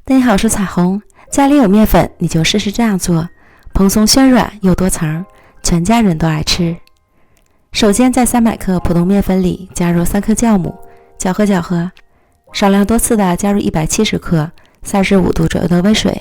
大家好，我是彩虹。家里有面粉，你就试试这样做，蓬松暄软又多层，全家人都爱吃。首先在300克普通面粉里加入3克酵母，搅和搅和，少量多次的加入170克35度左右的温水。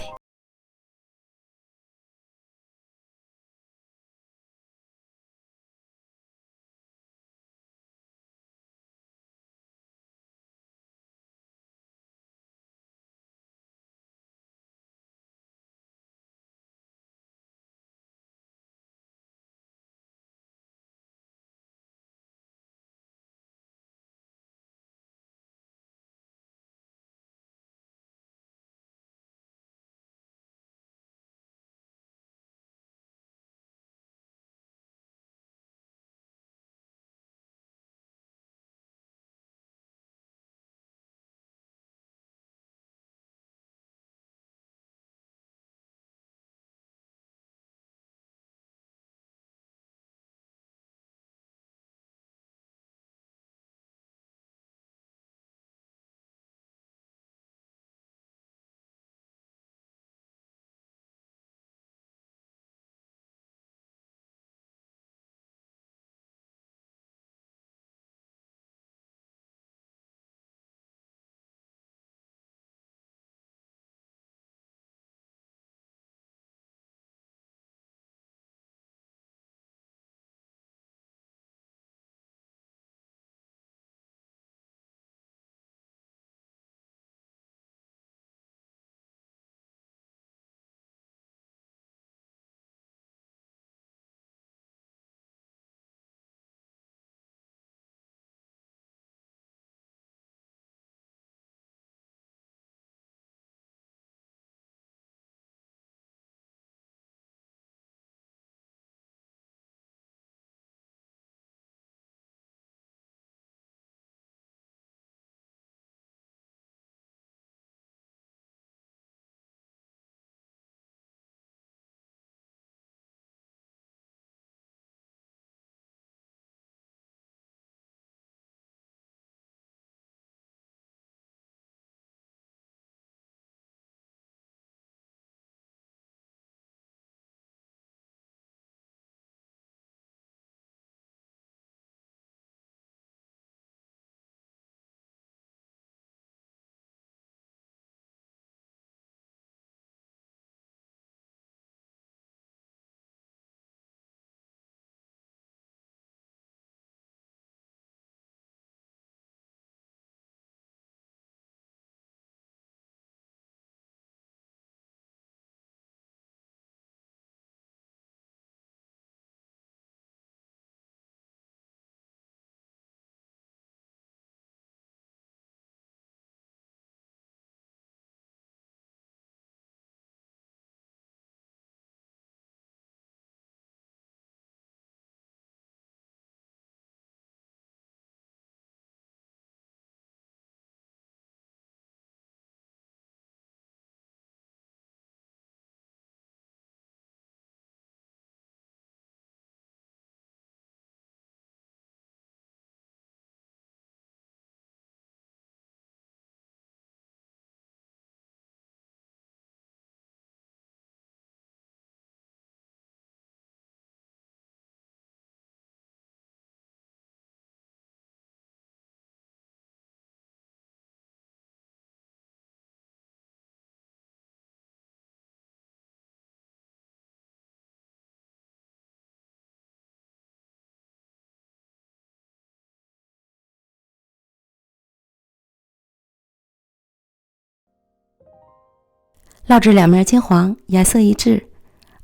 烙至两面金黄，颜色一致，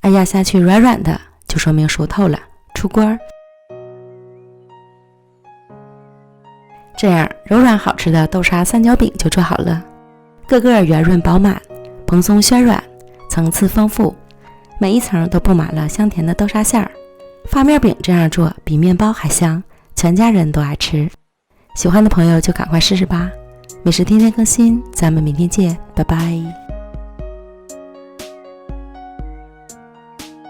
而压下去软软的，就说明熟透了，出锅。这样柔软好吃的豆沙三角饼就做好了，个个圆润饱满，蓬松暄软，层次丰富，每一层都布满了香甜的豆沙馅儿。发面饼这样做比面包还香，全家人都爱吃。喜欢的朋友就赶快试试吧。美食天天更新，咱们明天见，拜拜。